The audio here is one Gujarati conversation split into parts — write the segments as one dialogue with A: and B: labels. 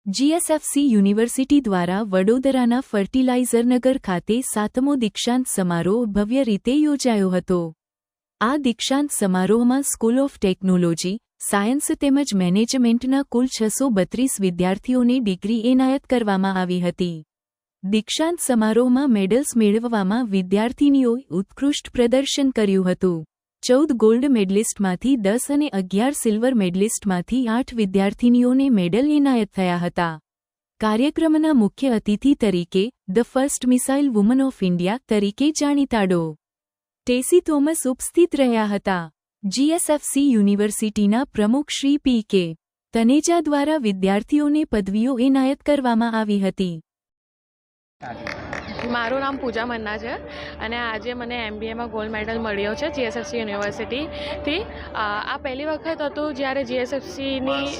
A: જીએસએફસી યુનિવર્સિટી દ્વારા વડોદરાના ફર્ટિલાઇઝરનગર ખાતે 7મો દીક્ષાંત સમારોહ ભવ્ય રીતે યોજાયો હતો। આ દીક્ષાંત સમારોહમાં સ્કૂલ ઓફ ટેકનોલોજી, સાયન્સ તેમજ મેનેજમેન્ટના કુલ 632 વિદ્યાર્થીઓને ડિગ્રી એનાયત કરવામાં આવી હતી। દીક્ષાંત સમારોહમાં મેડલ્સ મેળવવામાં વિદ્યાર્થિનીઓએ ઉત્કૃષ્ટ પ્રદર્શન કર્યું હતું। 14 ગોલ્ડ મેડલિસ્ટમાંથી 10 અને 11 સિલ્વર મેડલિસ્ટમાંથી 8 વિદ્યાર્થિનીઓને મેડલ એનાયત થયા હતા। કાર્યક્રમના મુખ્ય અતિથિ તરીકે the first missile woman of India તરીકે જાણીતા ડો. ટેસી થોમસ ઉપસ્થિત રહ્યા હતા। જીએસએફસી યુનિવર્સિટીના પ્રમુખ શ્રી પી.કે. તનેજા દ્વારા વિદ્યાર્થીઓને પદવીઓ એનાયત કરવામાં આવી હતી।
B: મારું નામ પૂજા મન્ના છે અને આજે મને એમબીએમાં ગોલ્ડ મેડલ મળ્યો છે જીએસએફસી યુનિવર્સિટીથી। આ પહેલી વખત હતું જ્યારે જીએસએફસીની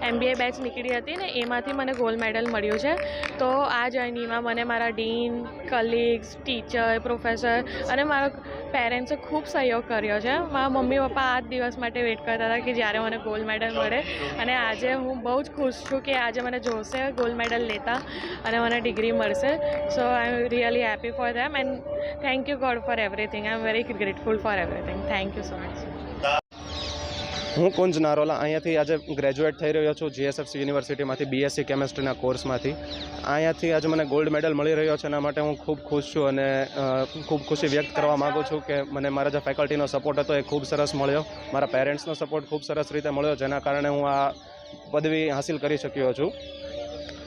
B: એમબીએ બેચ નીકળી હતી ને એમાંથી મને ગોલ્ડ મેડલ મળ્યું છે। તો આ જર્નીમાં મને મારા ડીન, કલીગ્સ, ટીચર, પ્રોફેસર અને મારા પેરેન્ટ્સે ખૂબ સહયોગ કર્યો છે। મારા મમ્મી પપ્પા આ જ દિવસ માટે વેઇટ કરતા હતા કે જ્યારે મને ગોલ્ડ મેડલ મળે અને આજે હું બહુ જ ખુશ છું કે આજે મને જોશે ગોલ્ડ મેડલ લેતા અને મને ડિગ્રી મળશે। સો આઈ એમ really happy for them and thank you God for everything. I'm very grateful for everything. Thank you so much.
C: હું કુંજ નારોલા અહીંયાથી આજે ગ્રેજ્યુએટ થઈ રહ્યો છું જીએસએફસી યુનિવર્સિટીમાંથી બીએસસી કેમેસ્ટ્રીના કોર્સમાંથી। અહીંયાથી આજે મને ગોલ્ડ મેડલ મળી રહ્યો છે, એના માટે હું ખૂબ ખુશ છું અને ખૂબ ખુશી વ્યક્ત કરવા માગું છું કે મને મારા જે ફેકલ્ટીનો સપોર્ટ હતો એ ખૂબ સરસ મળ્યો, મારા પેરેન્ટ્સનો સપોર્ટ ખૂબ સરસ રીતે મળ્યો, જેના કારણે હું આ પદવી હાંસિલ કરી શક્યો છું।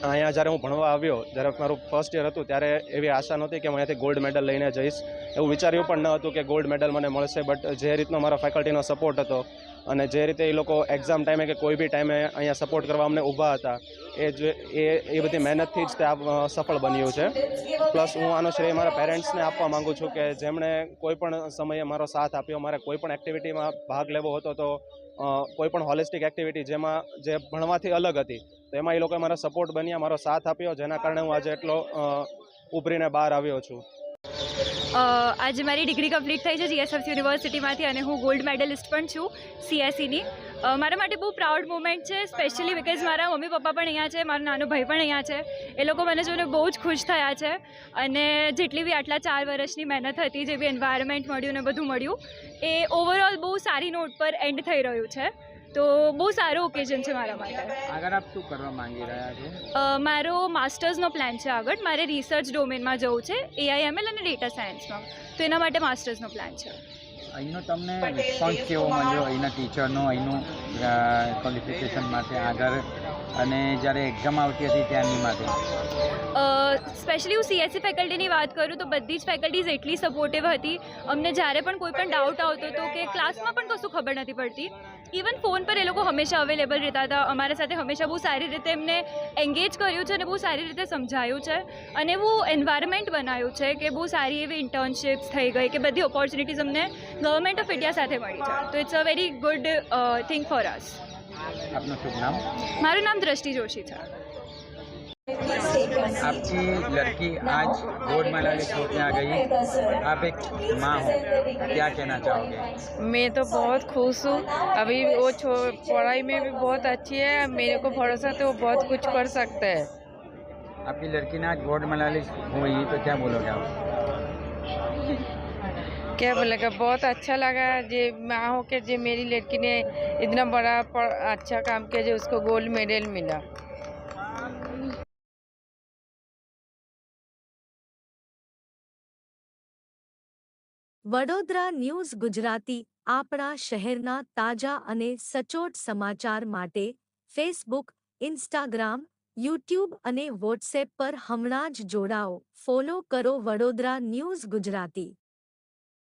C: અહીંયા જ્યારે હું ભણવા આવ્યો, જ્યારે મારું ફર્સ્ટ યર હતું ત્યારે એવી આશા નહોતી કે હું અહીંયાથી ગોલ્ડ મેડલ લઈને જઈશ, એવું વિચાર્યું પણ ન હતું કે ગોલ્ડ મેડલ મને મળશે। બટ જે રીતનો મારા ફેકલ્ટીનો સપોર્ટ હતો અને જે રીતે એ લોકો એક્ઝામ ટાઈમે કે કોઈ બી ટાઈમે અહીંયા સપોર્ટ કરવા અમને ઊભા હતા, એ બધી મહેનતથી જ તે આ સફળ બન્યું છે। પ્લસ હું આનો શ્રેય મારા પેરેન્ટ્સને આપવા માગું છું કે જેમણે કોઈ પણ સમયે મારો સાથ આપ્યો। મારે કોઈ પણ એક્ટિવિટીમાં ભાગ લેવો હતો તો કોઈ પણ હોલિસ્ટિક એક્ટિવિટી જેમાં જે ભણવાથી અલગ હતી તો એમાં એ લોકોએ મારો સપોર્ટ બન્યા, મારો સાથ આપ્યો, જેના કારણે હું આજે એટલો ઉભરીને બહાર આવ્યો છું।
D: આજે મારી ડિગ્રી કમ્પ્લીટ થઈ છે જીએસએફસી યુનિવર્સિટીમાંથી અને હું ગોલ્ડ મેડલિસ્ટ પણ છું સીએસસીની। મારા માટે બહુ પ્રાઉડ મોમેન્ટ છે, સ્પેશિયલી બિકોઝ મારા મમ્મી પપ્પા પણ અહીંયા છે, મારો નાનો ભાઈ પણ અહીંયા છે, એ લોકો મને જોઈને બહુ જ ખુશ થયા છે અને જેટલી બી આટલા 4 વર્ષની મહેનત હતી, જે બી એન્વાયરમેન્ટ મળ્યું ને બધું મળ્યું, એ ઓવરઓલ બહુ સારી નોટ પર એન્ડ થઈ રહ્યું છે। તો બહુ સારું ઓકેઝન છે મારા માટે।
E: આગળ આપ શું કરવા માંગી રહ્યા છો?
D: મારો માસ્ટર્સનો પ્લાન છે આગળ, મારે રિસર્ચ ડોમેનમાં જવું છે, એઆઈએમએલ અને ડેટા સાયન્સમાં, તો એના માટે માસ્ટર્સનો પ્લાન છે।
E: અહીંનો તમને રિસ્પોન્સ કેવો મળ્યો, અહીંના ટીચરનો, અહીંનું ક્વોલિફિકેશન માટે આગળ અને જ્યારે એક્ઝામ આવતી હતી ત્યારની માટે?
D: સ્પેશિયલી હું સીએસસી ફેકલ્ટીની વાત કરું તો બધી જ ફેકલ્ટીઝ એટલી સપોર્ટિવ હતી। અમને જ્યારે પણ કોઈ પણ ડાઉટ આવતો હતો કે ક્લાસમાં પણ કશું ખબર નથી પડતી, ઇવન ફોન પર એ લોકો હંમેશા અવેલેબલ રહેતા હતા, અમારા સાથે હંમેશા બહુ સારી રીતે એમને એન્ગેજ કર્યું છે અને બહુ સારી રીતે સમજાયું છે અને એવું એન્વાયરમેન્ટ બનાવ્યું છે કે બહુ સારી એવી ઇન્ટર્નશિપ્સ થઈ ગઈ કે બધી ઓપોર્ચ્યુનિટીઝ અમને ગવર્મેન્ટ ઓફ ઇન્ડિયા સાથે મળી છે। તો it's a very good thing for us.
E: આપનું શુભ નામ?
D: મારું નામ દ્રષ્ટિ જોશી છે।
E: आपकी लड़की आज गोल्ड मेडलिस्ट होके आ गई, आप एक माँ हो, क्या कहना चाहोगे?
B: मैं तो बहुत खुश हूँ। अभी वो पढ़ाई में भी बहुत अच्छी है, मेरे को भरोसा तो वो बहुत कुछ कर सकता है।
E: आपकी लड़की ने आज गोल्ड मेडलिस्ट हुई तो क्या बोलोगे आप?
B: क्या बोलेगा, बहुत अच्छा लगा जे माँ हो के जे मेरी लड़की ने इतना बड़ा अच्छा काम किया जो उसको गोल्ड मेडल मिला।
F: વડોદરા ન્યૂઝ ગુજરાતી આપણા શહેરના તાજા અને સચોટ સમાચાર માટે ફેસબુક, ઇન્સ્ટાગ્રામ, યુટ્યુબ અને વોટ્સએપ પર હમણાં જ જોડાઓ, ફોલો કરો વડોદરા ન્યૂઝ ગુજરાતી।